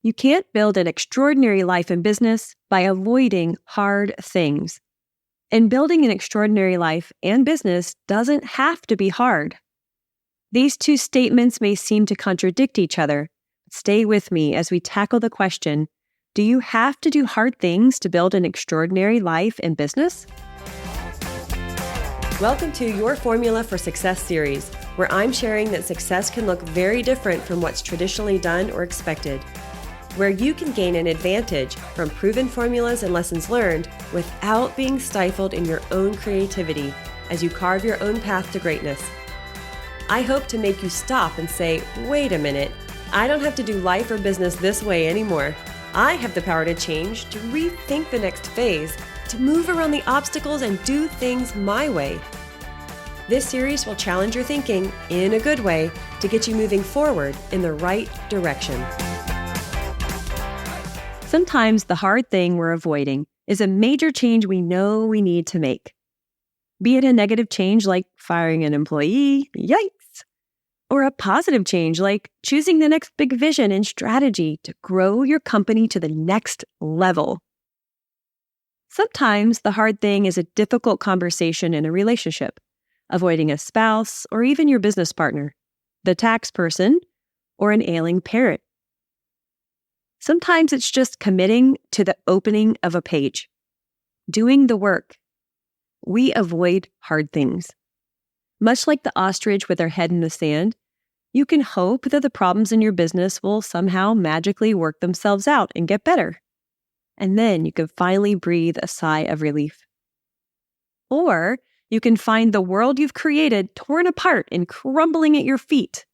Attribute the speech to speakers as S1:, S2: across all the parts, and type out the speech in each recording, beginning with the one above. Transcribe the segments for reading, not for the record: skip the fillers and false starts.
S1: You can't build an extraordinary life and business by avoiding hard things. And building an extraordinary life and business doesn't have to be hard. These two statements may seem to contradict each other. Stay with me as we tackle the question, do you have to do hard things to build an extraordinary life and business? Welcome to Your Formula for Success series, where I'm sharing that success can look very different from what's traditionally done or expected. Where you can gain an advantage from proven formulas and lessons learned without being stifled in your own creativity as you carve your own path to greatness. I hope to make you stop and say, wait a minute, I don't have to do life or business this way anymore. I have the power to change, to rethink the next phase, to move around the obstacles and do things my way. This series will challenge your thinking in a good way to get you moving forward in the right direction. Sometimes the hard thing we're avoiding is a major change we know we need to make. Be it a negative change like firing an employee, yikes, or a positive change like choosing the next big vision and strategy to grow your company to the next level. Sometimes the hard thing is a difficult conversation in a relationship, avoiding a spouse or even your business partner, the tax person, or an ailing parent. Sometimes it's just committing to the opening of a page, doing the work. We avoid hard things. Much like the ostrich with their head in the sand, you can hope that the problems in your business will somehow magically work themselves out and get better. And then you can finally breathe a sigh of relief. Or you can find the world you've created torn apart and crumbling at your feet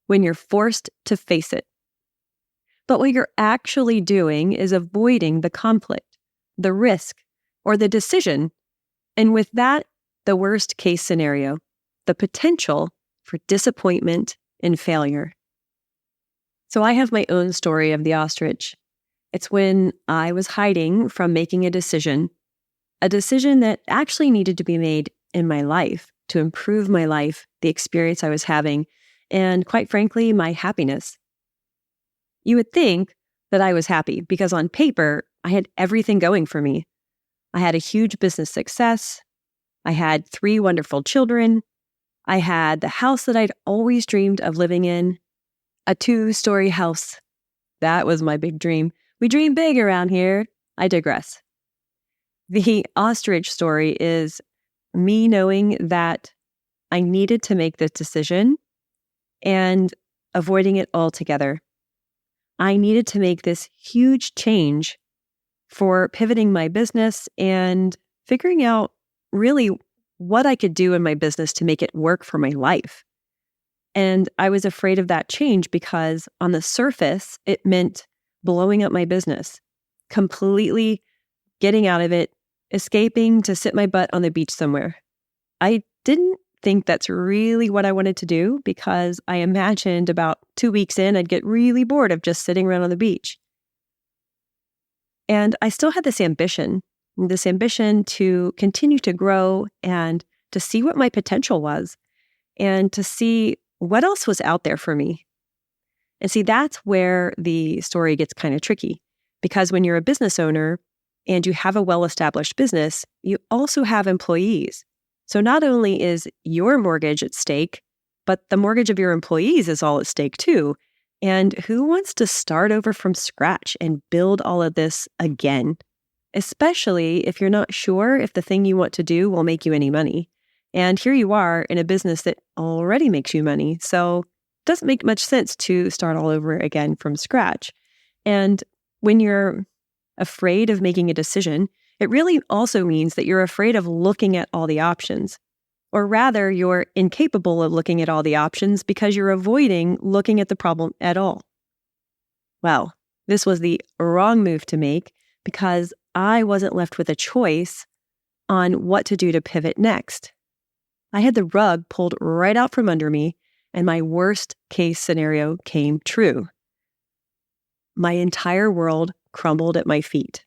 S1: when you're forced to face it. But what you're actually doing is avoiding the conflict, the risk, or the decision, and with that, the worst case scenario, the potential for disappointment and failure. So I have my own story of the ostrich. It's when I was hiding from making a decision that actually needed to be made in my life to improve my life, the experience I was having, and quite frankly, my happiness. You would think that I was happy because on paper, I had everything going for me. I had a huge business success. I had 3 wonderful children. I had the house that I'd always dreamed of living in, a 2-story house. That was my big dream. We dream big around here. I digress. The ostrich story is me knowing that I needed to make this decision and avoiding it altogether. I needed to make this huge change for pivoting my business and figuring out really what I could do in my business to make it work for my life. And I was afraid of that change because on the surface, it meant blowing up my business, completely getting out of it, escaping to sit my butt on the beach somewhere. I didn't think that's really what I wanted to do because I imagined about 2 weeks in, I'd get really bored of just sitting around on the beach. And I still had this ambition to continue to grow and to see what my potential was and to see what else was out there for me. And see, that's where the story gets kind of tricky because when you're a business owner and you have a well-established business, you also have employees. So not only is your mortgage at stake, but the mortgage of your employees is all at stake too. And who wants to start over from scratch and build all of this again? Especially if you're not sure if the thing you want to do will make you any money. And here you are in a business that already makes you money. So it doesn't make much sense to start all over again from scratch. And when you're afraid of making a decision, it really also means that you're afraid of looking at all the options. Or rather, you're incapable of looking at all the options because you're avoiding looking at the problem at all. Well, this was the wrong move to make because I wasn't left with a choice on what to do to pivot next. I had the rug pulled right out from under me, and my worst case scenario came true. My entire world crumbled at my feet.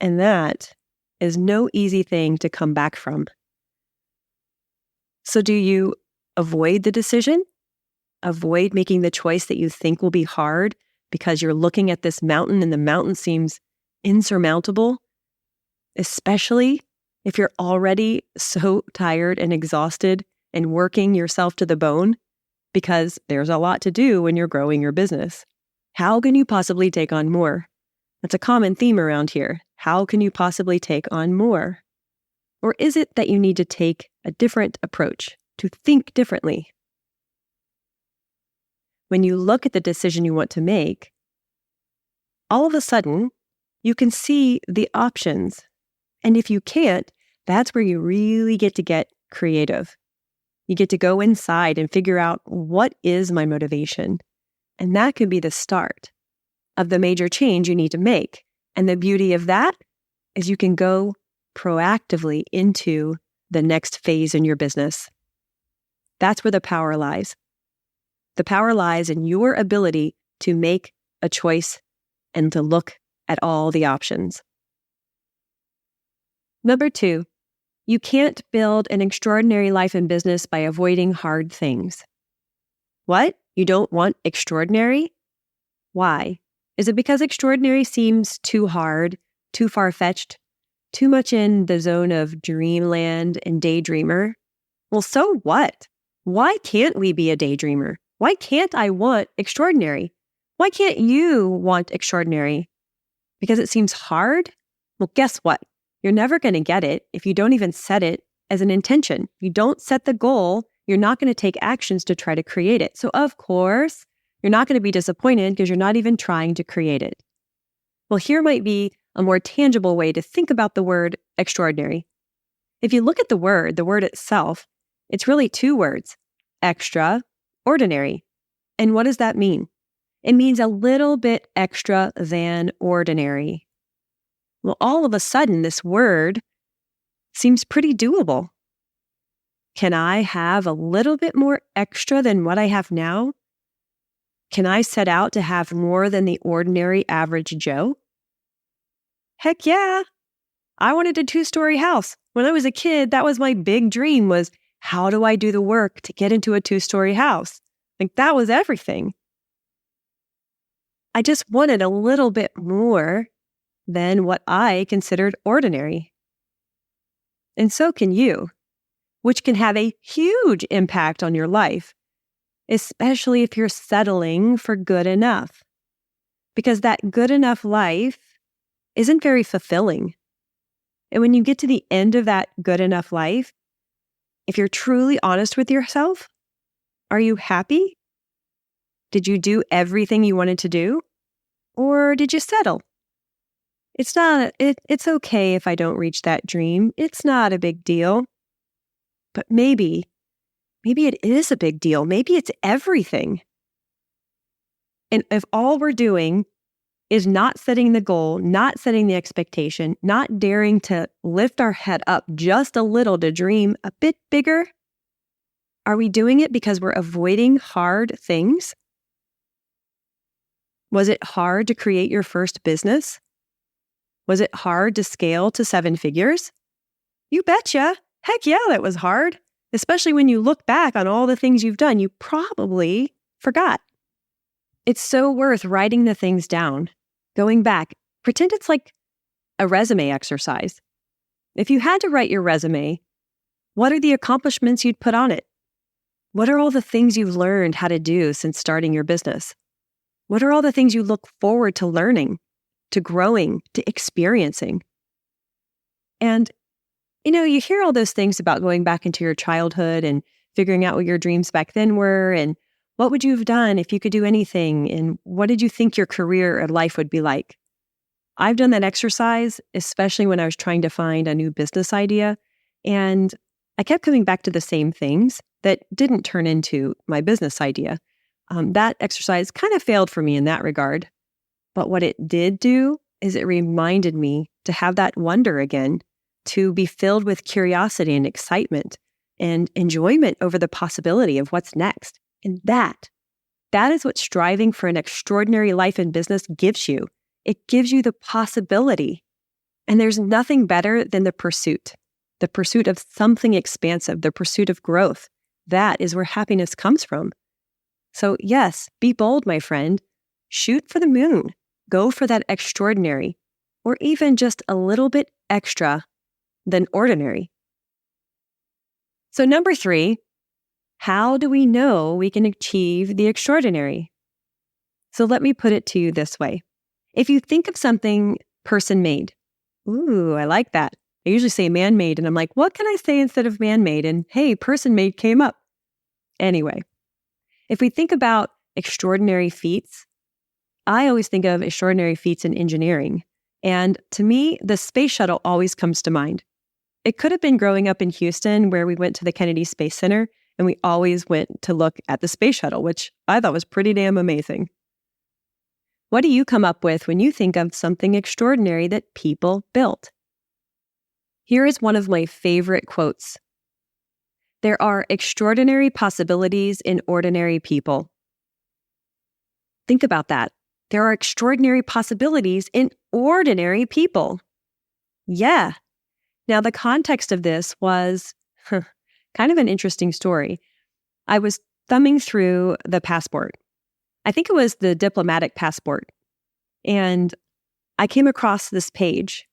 S1: And that is no easy thing to come back from. So do you avoid the decision? Avoid making the choice that you think will be hard because you're looking at this mountain and the mountain seems insurmountable, especially if you're already so tired and exhausted and working yourself to the bone, because there's a lot to do when you're growing your business. How can you possibly take on more? That's a common theme around here. How can you possibly take on more? Or is it that you need to take a different approach, to think differently? When you look at the decision you want to make, all of a sudden, you can see the options. And if you can't, that's where you really get to get creative. You get to go inside and figure out, what is my motivation? And that could be the start of the major change you need to make. And the beauty of that is you can go proactively into the next phase in your business. That's where the power lies. The power lies in your ability to make a choice and to look at all the options. Number 2, you can't build an extraordinary life and business by avoiding hard things. What? You don't want extraordinary? Why? Is it because extraordinary seems too hard, too far-fetched, too much in the zone of dreamland and daydreamer? Well, so what? Why can't we be a daydreamer? Why can't I want extraordinary? Why can't you want extraordinary? Because it seems hard? Well, guess what? You're never going to get it if you don't even set it as an intention. If you don't set the goal, you're not going to take actions to try to create it. So of course, you're not going to be disappointed because you're not even trying to create it. Well, here might be a more tangible way to think about the word extraordinary. If you look at the word itself, it's really 2 words, extra, ordinary. And what does that mean? It means a little bit extra than ordinary. Well, all of a sudden, this word seems pretty doable. Can I have a little bit more extra than what I have now? Can I set out to have more than the ordinary average Joe? Heck yeah! I wanted a 2-story house. When I was a kid, that was my big dream, was how do I do the work to get into a 2-story house? Like, that was everything. I just wanted a little bit more than what I considered ordinary. And so can you, which can have a huge impact on your life, especially if you're settling for good enough. Because that good enough life isn't very fulfilling. And when you get to the end of that good enough life, if you're truly honest with yourself, are you happy? Did you do everything you wanted to do? Or did you settle? It's okay if I don't reach that dream. It's not a big deal. But maybe it is a big deal. Maybe it's everything. And if all we're doing is not setting the goal, not setting the expectation, not daring to lift our head up just a little to dream a bit bigger, are we doing it because we're avoiding hard things? Was it hard to create your first business? Was it hard to scale to 7 figures? You betcha. Heck yeah, that was hard. Especially when you look back on all the things you've done, you probably forgot. It's so worth writing the things down, going back. Pretend it's like a resume exercise. If you had to write your resume, what are the accomplishments you'd put on it? What are all the things you've learned how to do since starting your business? What are all the things you look forward to learning, to growing, to experiencing? And, you hear all those things about going back into your childhood and figuring out what your dreams back then were, and what would you have done if you could do anything, and what did you think your career or life would be like? I've done that exercise, especially when I was trying to find a new business idea, and I kept coming back to the same things that didn't turn into my business idea. That exercise kind of failed for me in that regard. But what it did do is it reminded me to have that wonder again, to be filled with curiosity and excitement and enjoyment over the possibility of what's next. And that is what striving for an extraordinary life and business gives you. It gives you the possibility. And there's nothing better than the pursuit of something expansive, the pursuit of growth. That is where happiness comes from. So yes, be bold, my friend. Shoot for the moon. Go for that extraordinary, or even just a little bit extra than ordinary. So 3, how do we know we can achieve the extraordinary? So let me put it to you this way. If you think of something person-made, ooh, I like that. I usually say man-made, and I'm like, what can I say instead of man-made? And hey, person-made came up. Anyway, if we think about extraordinary feats, I always think of extraordinary feats in engineering. And to me, the space shuttle always comes to mind. It could have been growing up in Houston, where we went to the Kennedy Space Center, and we always went to look at the space shuttle, which I thought was pretty damn amazing. What do you come up with when you think of something extraordinary that people built? Here is one of my favorite quotes. There are extraordinary possibilities in ordinary people. Think about that. There are extraordinary possibilities in ordinary people. Yeah. Now, the context of this was kind of an interesting story. I was thumbing through the passport. I think it was the diplomatic passport. And I came across this page.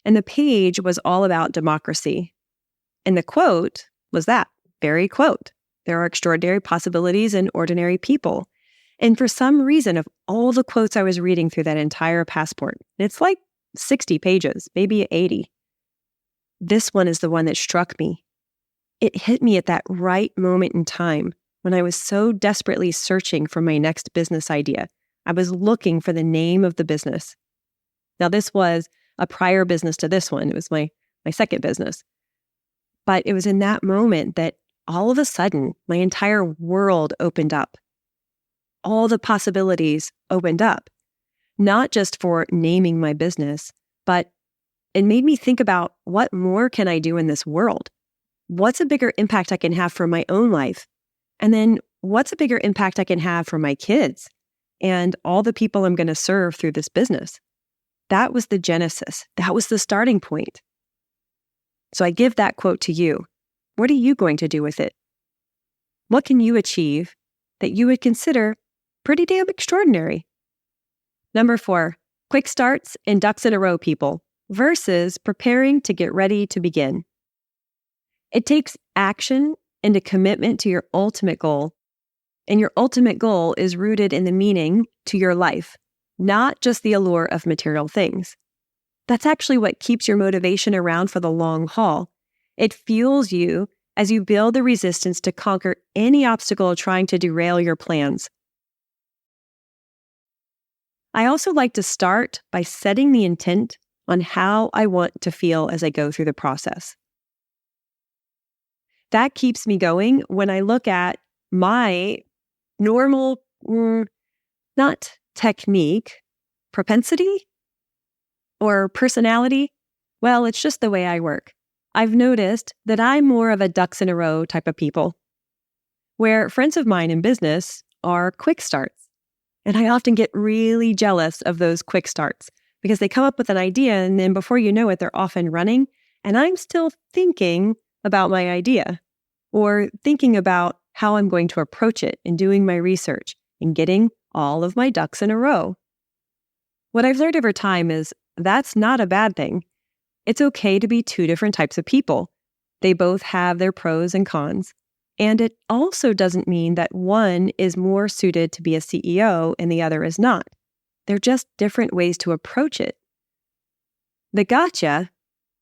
S1: And the page was all about democracy. And the quote was that very quote. There are extraordinary possibilities in ordinary people. And for some reason, of all the quotes I was reading through that entire passport, it's like 60 pages, maybe 80. This one is the one that struck me. It hit me at that right moment in time when I was so desperately searching for my next business idea. I was looking for the name of the business. Now, this was a prior business to this one. It was my second business. But it was in that moment that all of a sudden, my entire world opened up. All the possibilities opened up, not just for naming my business, but it made me think about what more can I do in this world? What's a bigger impact I can have for my own life? And then what's a bigger impact I can have for my kids and all the people I'm going to serve through this business? That was the genesis. That was the starting point. So I give that quote to you. What are you going to do with it? What can you achieve that you would consider pretty damn extraordinary? 4, quick starts and ducks in a row people versus preparing to get ready to begin. It takes action and a commitment to your ultimate goal. And your ultimate goal is rooted in the meaning to your life, not just the allure of material things. That's actually what keeps your motivation around for the long haul. It fuels you as you build the resistance to conquer any obstacle trying to derail your plans. I also like to start by setting the intent on how I want to feel as I go through the process. That keeps me going when I look at my normal, not technique, propensity or personality. Well, it's just the way I work. I've noticed that I'm more of a ducks in a row type of people, where friends of mine in business are quick starts. And I often get really jealous of those quick starts because they come up with an idea and then before you know it, they're off and running. And I'm still thinking about my idea or thinking about how I'm going to approach it and doing my research and getting all of my ducks in a row. What I've learned over time is that's not a bad thing. It's okay to be two different types of people. They both have their pros and cons. And it also doesn't mean that one is more suited to be a CEO and the other is not. They're just different ways to approach it. The gotcha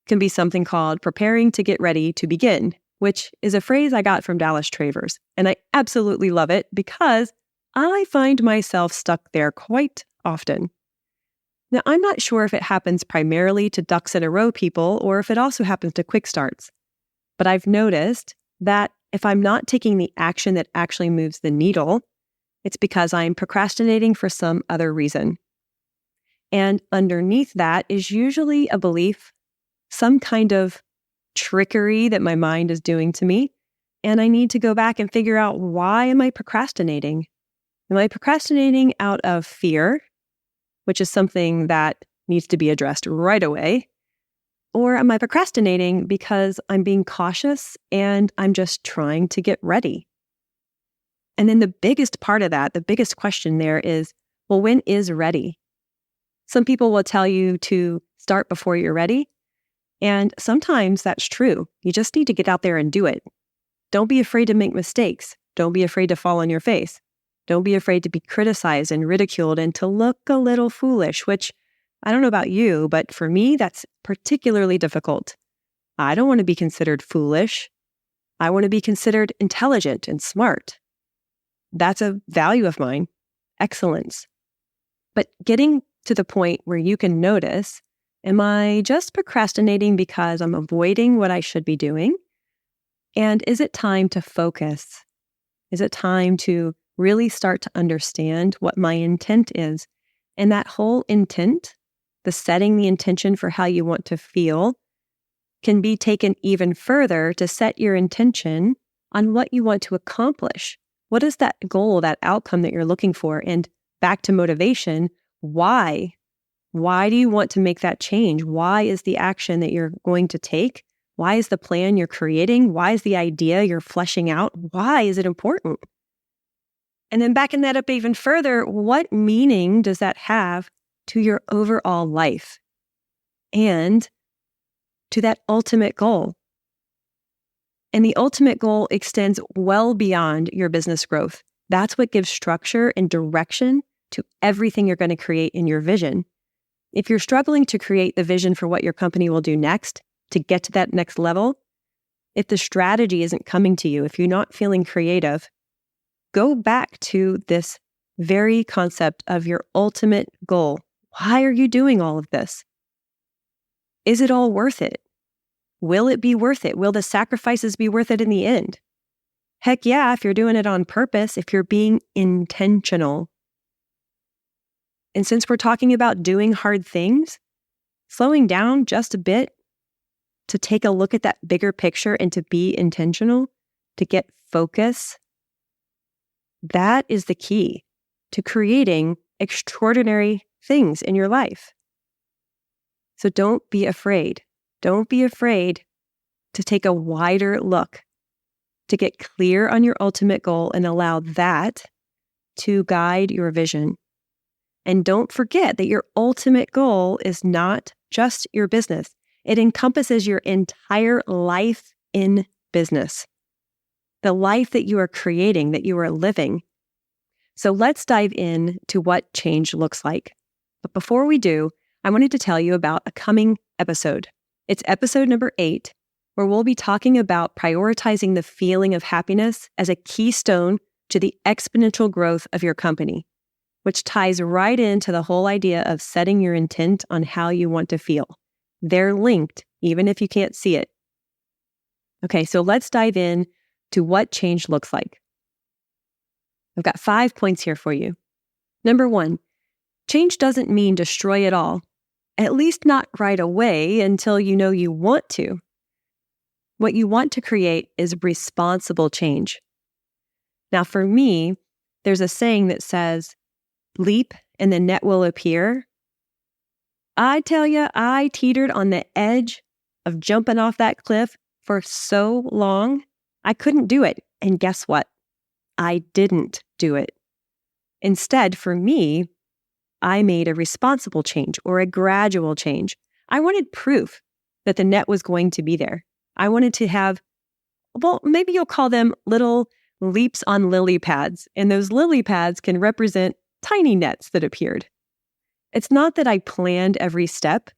S1: can be something called preparing to get ready to begin, which is a phrase I got from Dallas Travers. And I absolutely love it because I find myself stuck there quite often. Now, I'm not sure if it happens primarily to ducks in a row people or if it also happens to quick starts. But I've noticed that if I'm not taking the action that actually moves the needle, it's because I'm procrastinating for some other reason. And underneath that is usually a belief, some kind of trickery that my mind is doing to me. And I need to go back and figure out, why am I procrastinating? Am I procrastinating out of fear, which is something that needs to be addressed right away? Or am I procrastinating because I'm being cautious and I'm just trying to get ready? And then the biggest part of that, the biggest question there is, Well, when is ready? Some people will tell you to start before you're ready. And sometimes that's true. You just need to get out there and do it. Don't be afraid to make mistakes. Don't be afraid to fall on your face. Don't be afraid to be criticized and ridiculed and to look a little foolish, which I don't know about you, but for me, that's particularly difficult. I don't want to be considered foolish. I want to be considered intelligent and smart. That's a value of mine, excellence. But getting to the point where you can notice, am I just procrastinating because I'm avoiding what I should be doing? And is it time to focus? Is it time to really start to understand what my intent is? And that whole intent, the setting the intention for how you want to feel, can be taken even further to set your intention on what you want to accomplish. What is that goal, that outcome that you're looking for? And back to motivation, why? Why do you want to make that change? Why is the action that you're going to take? Why is the plan you're creating? Why is the idea you're fleshing out? Why is it important? And then backing that up even further, what meaning does that have to your overall life and to that ultimate goal? And the ultimate goal extends well beyond your business growth. That's what gives structure and direction to everything you're going to create in your vision. If you're struggling to create the vision for what your company will do next, to get to that next level, if the strategy isn't coming to you, if you're not feeling creative, go back to this very concept of your ultimate goal. Why are you doing all of this? Is it all worth it? Will it be worth it? Will the sacrifices be worth it in the end? Heck yeah, if you're doing it on purpose, if you're being intentional. And since we're talking about doing hard things, slowing down just a bit to take a look at that bigger picture and to be intentional, to get focus, that is the key to creating extraordinary things in your life. So don't be afraid. Don't be afraid to take a wider look, to get clear on your ultimate goal and allow that to guide your vision. And don't forget that your ultimate goal is not just your business. It encompasses your entire life in business, the life that you are creating, that you are living. So let's dive in to what change looks like. But before we do, I wanted to tell you about a coming episode. It's episode number 8, where we'll be talking about prioritizing the feeling of happiness as a keystone to the exponential growth of your company, which ties right into the whole idea of setting your intent on how you want to feel. They're linked, even if you can't see it. Okay, so let's dive in to what change looks like. I've got 5 points here for you. Number 1, change doesn't mean destroy it all, at least not right away until you know you want to. What you want to create is responsible change. Now, for me, there's a saying that says, leap and the net will appear. I tell you, I teetered on the edge of jumping off that cliff for so long, I couldn't do it. And guess what? I didn't do it. Instead, for me, I made a responsible change or a gradual change. I wanted proof that the net was going to be there. I wanted to have, well, maybe you'll call them little leaps on lily pads. And those lily pads can represent tiny nets that appeared. It's not that I planned every step.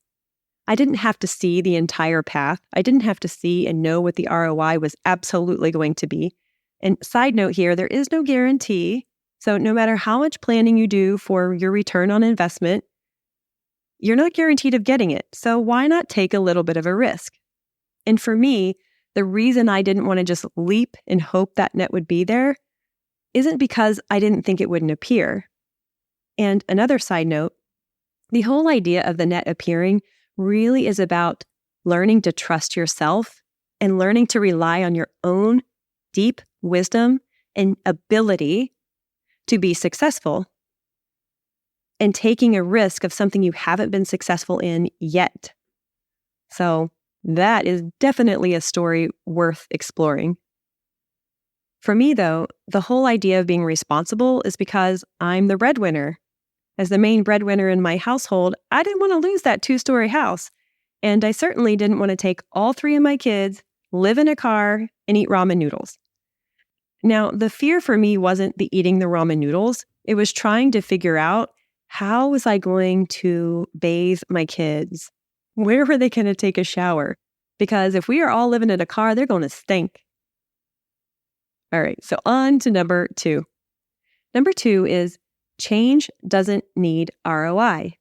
S1: I didn't have to see the entire path. I didn't have to see and know what the ROI was absolutely going to be. And side note here, there is no guarantee. So no matter how much planning you do for your return on investment, you're not guaranteed of getting it. So why not take a little bit of a risk? And for me, the reason I didn't want to just leap and hope that net would be there isn't because I didn't think it wouldn't appear. And another side note, the whole idea of the net appearing really is about learning to trust yourself and learning to rely on your own deep wisdom and ability to be successful and taking a risk of something you haven't been successful in yet. So that is definitely a story worth exploring. For me, though, the whole idea of being responsible is because I'm the breadwinner. As the main breadwinner in my household, I didn't want to lose that 2-story house. And I certainly didn't want to take all 3 of my kids, live in a car, and eat ramen noodles. Now, the fear for me wasn't the eating the ramen noodles. It was trying to figure out, how was I going to bathe my kids? Where were they going to take a shower? Because if we are all living in a car, they're going to stink. All right, so on to number 2. Number 2 is change doesn't need ROI.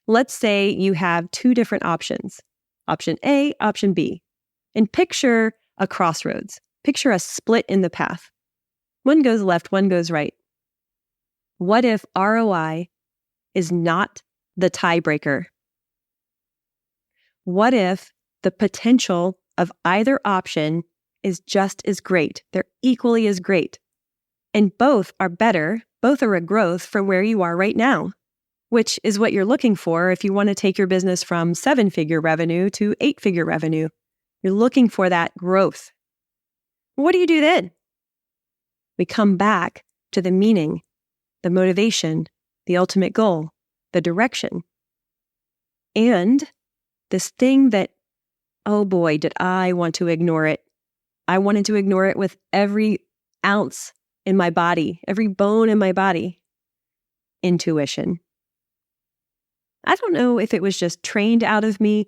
S1: Let's say you have 2 different options, option A, option B, and picture a crossroads. Picture a split in the path. One goes left, one goes right. What if ROI is not the tiebreaker? What if the potential of either option is just as great? They're equally as great. And both are better, both are a growth from where you are right now, which is what you're looking for if you want to take your business from 7-figure revenue to 8-figure revenue. You're looking for that growth. What do you do then? We come back to the meaning, the motivation, the ultimate goal, the direction. And this thing that, oh boy, did I want to ignore it. I wanted to ignore it with every ounce in my body, every bone in my body. Intuition. I don't know if it was just trained out of me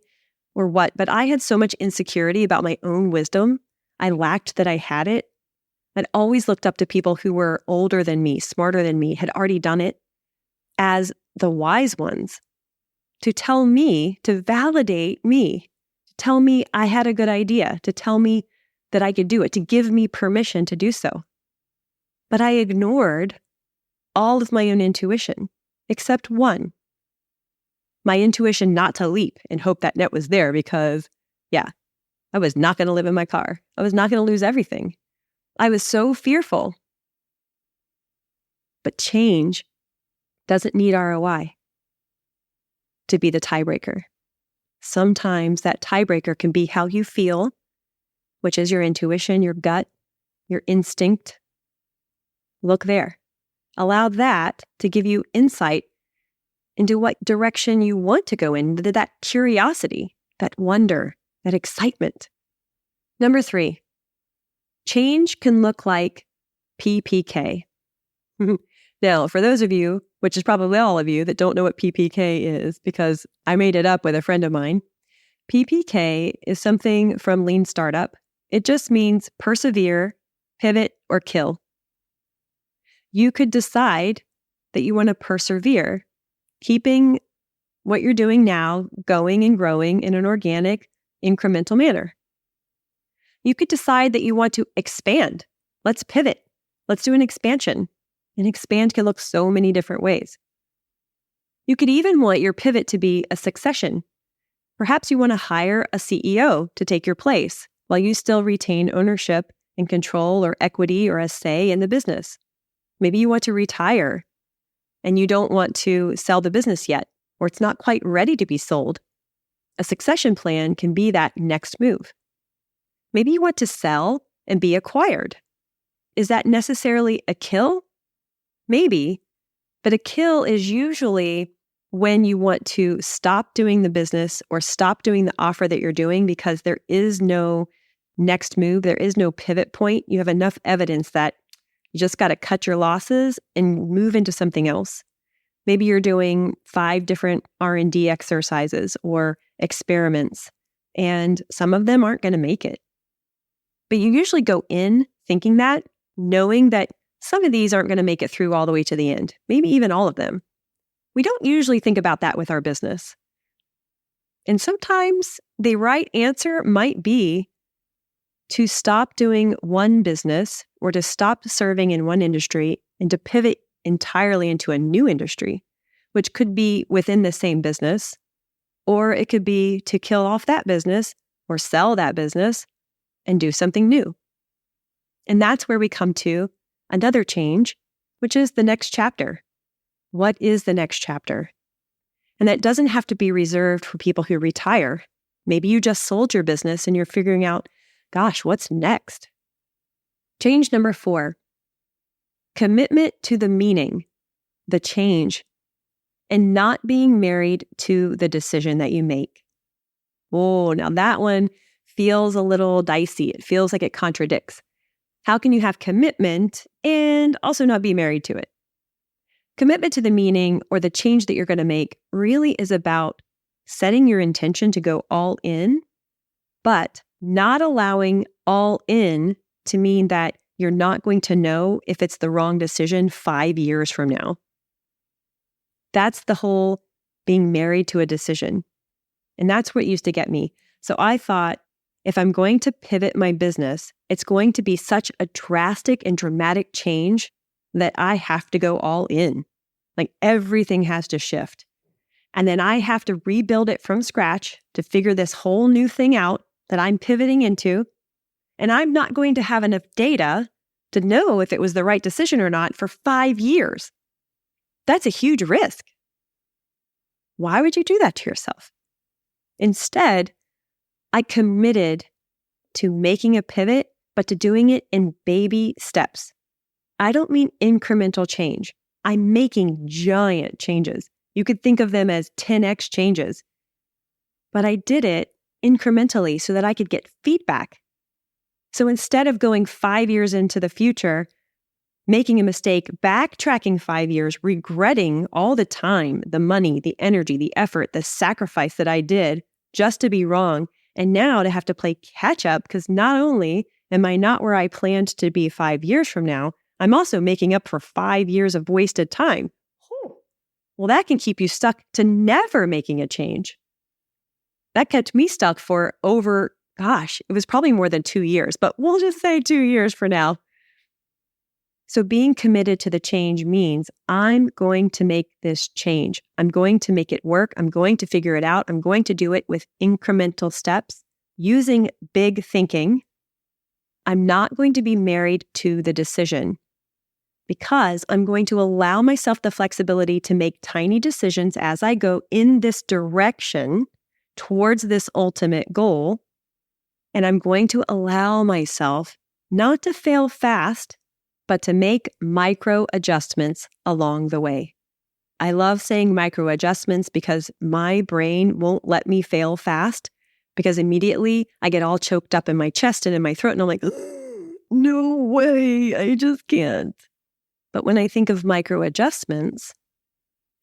S1: or what, but I had so much insecurity about my own wisdom. I lacked that I had it. I'd always looked up to people who were older than me, smarter than me, had already done it, as the wise ones, to tell me, to validate me, to tell me I had a good idea, to tell me that I could do it, to give me permission to do so. But I ignored all of my own intuition, except one. My intuition not to leap and hope that net was there because, I was not going to live in my car. I was not going to lose everything. I was so fearful. But change doesn't need ROI to be the tiebreaker. Sometimes that tiebreaker can be how you feel, which is your intuition, your gut, your instinct. Look there. Allow that to give you insight into what direction you want to go in, that curiosity, that wonder, that excitement. Number 3, change can look like PPK. Now, for those of you, which is probably all of you, that don't know what PPK is, because I made it up with a friend of mine, PPK is something from Lean Startup. It just means persevere, pivot, or kill. You could decide that you want to persevere, keeping what you're doing now going and growing in an organic, incremental manner. You could decide that you want to expand. Let's pivot. Let's do an expansion. And expand can look so many different ways. You could even want your pivot to be a succession. Perhaps you want to hire a CEO to take your place while you still retain ownership and control or equity or a say in the business. Maybe you want to retire and you don't want to sell the business yet, or it's not quite ready to be sold. A succession plan can be that next move. Maybe you want to sell and be acquired. Is that necessarily a kill? Maybe, but a kill is usually when you want to stop doing the business or stop doing the offer that you're doing because there is no next move, there is no pivot point. You have enough evidence that you just got to cut your losses and move into something else. Maybe you're doing 5 different R&D exercises or experiments, and some of them aren't going to make it. But you usually go in thinking that, knowing that some of these aren't going to make it through all the way to the end, maybe even all of them. We don't usually think about that with our business. And sometimes the right answer might be to stop doing one business or to stop serving in one industry and to pivot entirely into a new industry, which could be within the same business, or it could be to kill off that business or sell that business and do something new. And that's where we come to another change, which is the next chapter. What is the next chapter? And that doesn't have to be reserved for people who retire. Maybe you just sold your business and you're figuring out, gosh, what's next? Change number 4, commitment to the meaning. the change and not being married to the decision that you make. Oh, now that one feels a little dicey. It feels like it contradicts. How can you have commitment and also not be married to it? Commitment to the meaning or the change that you're going to make really is about setting your intention to go all in, but not allowing all in to mean that you're not going to know if it's the wrong decision 5 years from now. That's the whole being married to a decision. And that's what used to get me. So I thought, if I'm going to pivot my business, it's going to be such a drastic and dramatic change that I have to go all in. Like everything has to shift. And then I have to rebuild it from scratch to figure this whole new thing out that I'm pivoting into. And I'm not going to have enough data to know if it was the right decision or not for 5 years. That's a huge risk. Why would you do that to yourself? Instead, I committed to making a pivot, but to doing it in baby steps. I don't mean incremental change. I'm making giant changes. You could think of them as 10x changes. But I did it incrementally so that I could get feedback. So instead of going 5 years into the future, making a mistake, backtracking 5 years, regretting all the time, the money, the energy, the effort, the sacrifice that I did just to be wrong, and now to have to play catch up because not only am I not where I planned to be 5 years from now, I'm also making up for 5 years of wasted time. Well, that can keep you stuck to never making a change. That kept me stuck for over, it was probably more than 2 years, but we'll just say 2 years for now. So being committed to the change means I'm going to make this change. I'm going to make it work. I'm going to figure it out. I'm going to do it with incremental steps using big thinking. I'm not going to be married to the decision because I'm going to allow myself the flexibility to make tiny decisions as I go in this direction towards this ultimate goal. And I'm going to allow myself not to fail fast, but to make micro adjustments along the way. I love saying micro adjustments because my brain won't let me fail fast because immediately I get all choked up in my chest and in my throat and I'm like, no way, I just can't. But when I think of micro adjustments,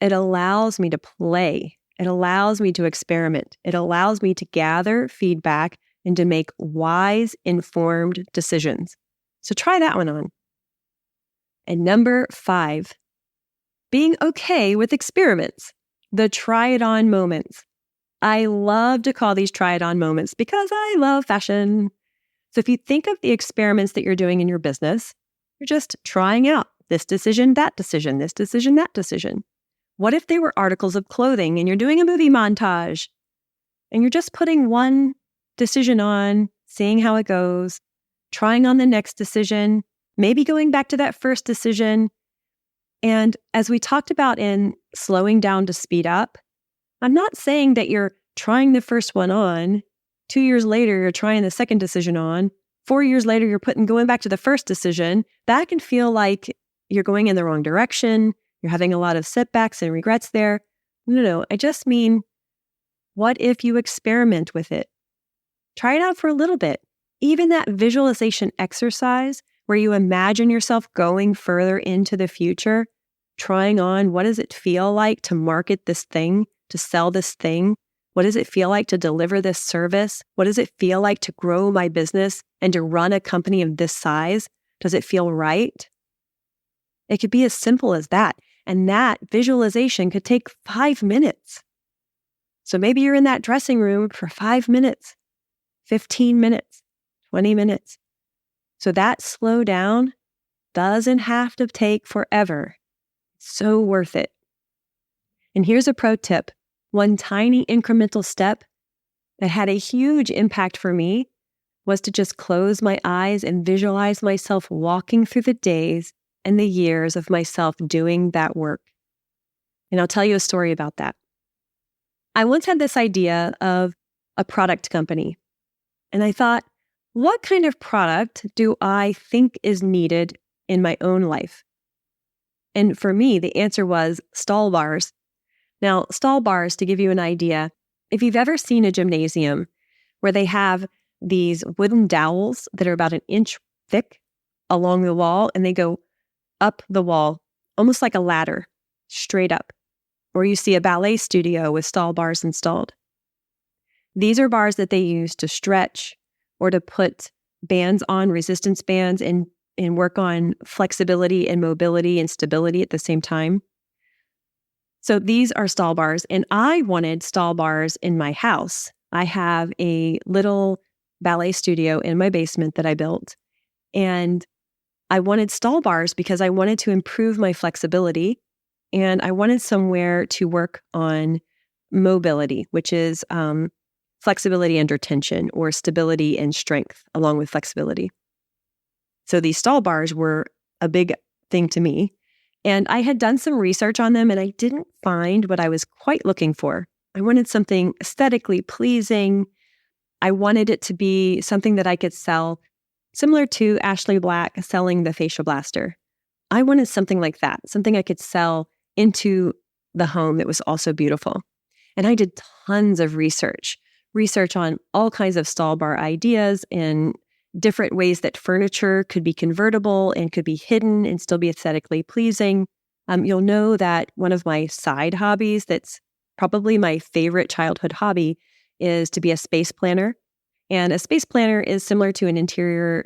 S1: it allows me to play. It allows me to experiment. It allows me to gather feedback and to make wise, informed decisions. So try that one on. And number 5, being okay with experiments, the try it on moments. I love to call these try it on moments because I love fashion. So if you think of the experiments that you're doing in your business, you're just trying out this decision, that decision, this decision, that decision. What if they were articles of clothing and you're doing a movie montage and you're just putting one decision on, seeing how it goes, trying on the next decision, maybe going back to that first decision. And as we talked about in slowing down to speed up, I'm not saying that you're trying the first one on, 2 years later, you're trying the second decision on, 4 years later, you're going back to the first decision. That can feel like you're going in the wrong direction. You're having a lot of setbacks and regrets there. No, I just mean, what if you experiment with it? Try it out for a little bit. Even that visualization exercise where you imagine yourself going further into the future, trying on what does it feel like to market this thing, to sell this thing? What does it feel like to deliver this service? What does it feel like to grow my business and to run a company of this size? Does it feel right? It could be as simple as that. And that visualization could take 5 minutes. So maybe you're in that dressing room for 5 minutes, 15 minutes, 20 minutes. So that slow down doesn't have to take forever. It's so worth it. And here's a pro tip. One tiny incremental step that had a huge impact for me was to just close my eyes and visualize myself walking through the days and the years of myself doing that work. And I'll tell you a story about that. I once had this idea of a product company. And I thought, what kind of product do I think is needed in my own life? And for me, the answer was stall bars. Now, stall bars, to give you an idea, if you've ever seen a gymnasium where they have these wooden dowels that are about an inch thick along the wall, and they go up the wall, almost like a ladder, straight up. Or you see a ballet studio with stall bars installed. These are bars that they use to stretch or to put bands on, resistance bands, and work on flexibility and mobility and stability at the same time. So these are stall bars, and I wanted stall bars in my house. I have a little ballet studio in my basement that I built, and I wanted stall bars because I wanted to improve my flexibility, and I wanted somewhere to work on mobility, which is flexibility under tension, or stability and strength along with flexibility. So these stall bars were a big thing to me. And I had done some research on them, and I didn't find what I was quite looking for. I wanted something aesthetically pleasing. I wanted it to be something that I could sell, similar to Ashley Black selling the Facial Blaster. I wanted something like that, something I could sell into the home that was also beautiful. And I did tons of research on all kinds of stall bar ideas and different ways that furniture could be convertible and could be hidden and still be aesthetically pleasing. You'll know that one of my side hobbies that's probably my favorite childhood hobby is to be a space planner. And a space planner is similar to an interior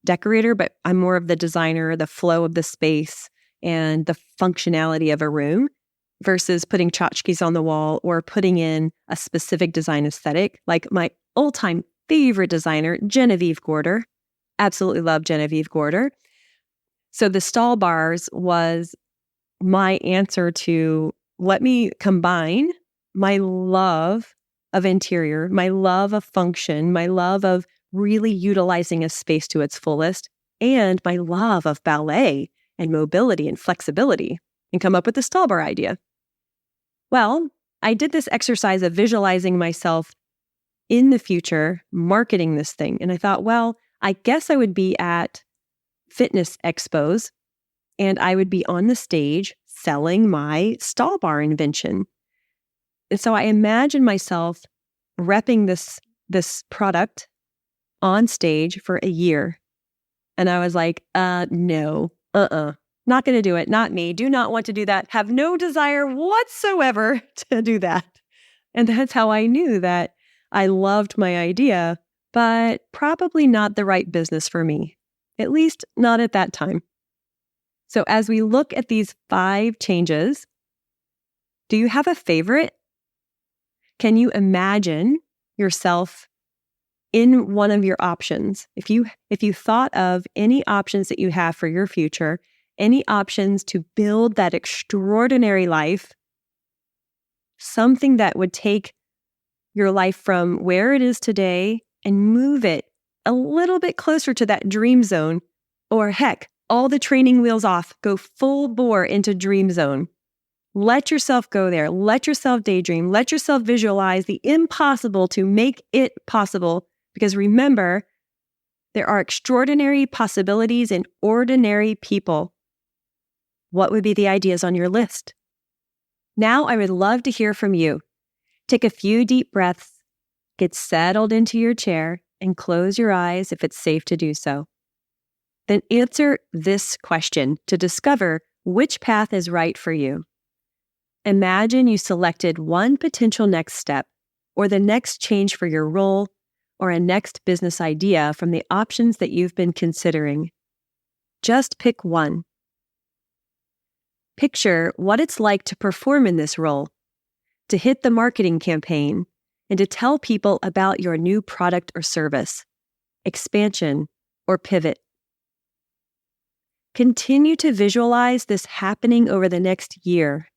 S1: decorator, but I'm more of the designer, the flow of the space and the functionality of a room versus putting tchotchkes on the wall or putting in a specific design aesthetic. Like my all-time favorite designer, Genevieve Gorder. Absolutely love Genevieve Gorder. So the stall bars was my answer to let me combine my love of interior, my love of function, my love of really utilizing a space to its fullest, and my love of ballet and mobility and flexibility, and come up with the stall bar idea. Well, I did this exercise of visualizing myself in the future marketing this thing. And I thought, well, I guess I would be at fitness expos and I would be on the stage selling my stall bar invention. And so I imagined myself repping this product on stage for a year. And I was like, no, not going to do it. Not me. Do not want to do that. Have no desire whatsoever to do that. And that's how I knew that I loved my idea, but probably not the right business for me, at least not at that time. So as we look at these 5 changes, do you have a favorite? Can you imagine yourself in one of your options? If you thought of any options that you have for your future, any options to build that extraordinary life, something that would take your life from where it is today and move it a little bit closer to that dream zone, or heck, all the training wheels off, go full bore into dream zone. Let yourself go there. Let yourself daydream. Let yourself visualize the impossible to make it possible. Because remember, there are extraordinary possibilities in ordinary people. What would be the ideas on your list? Now I would love to hear from you. Take a few deep breaths, get settled into your chair, and close your eyes if it's safe to do so. Then answer this question to discover which path is right for you. Imagine you selected one potential next step, or the next change for your role, or a next business idea from the options that you've been considering. Just pick one. Picture what it's like to perform in this role, to hit the marketing campaign, and to tell people about your new product or service, expansion, or pivot. Continue to visualize this happening over the next year.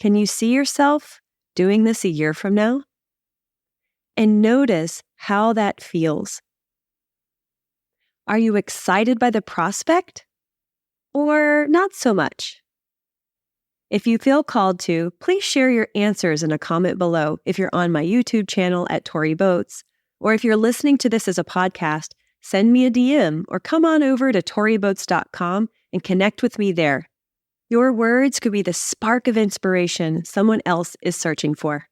S1: Can you see yourself doing this a year from now? And notice how that feels. Are you excited by the prospect? Or not so much? If you feel called to, please share your answers in a comment below if you're on my YouTube channel at Tori Boats, or if you're listening to this as a podcast, send me a DM or come on over to toriboats.com and connect with me there. Your words could be the spark of inspiration someone else is searching for.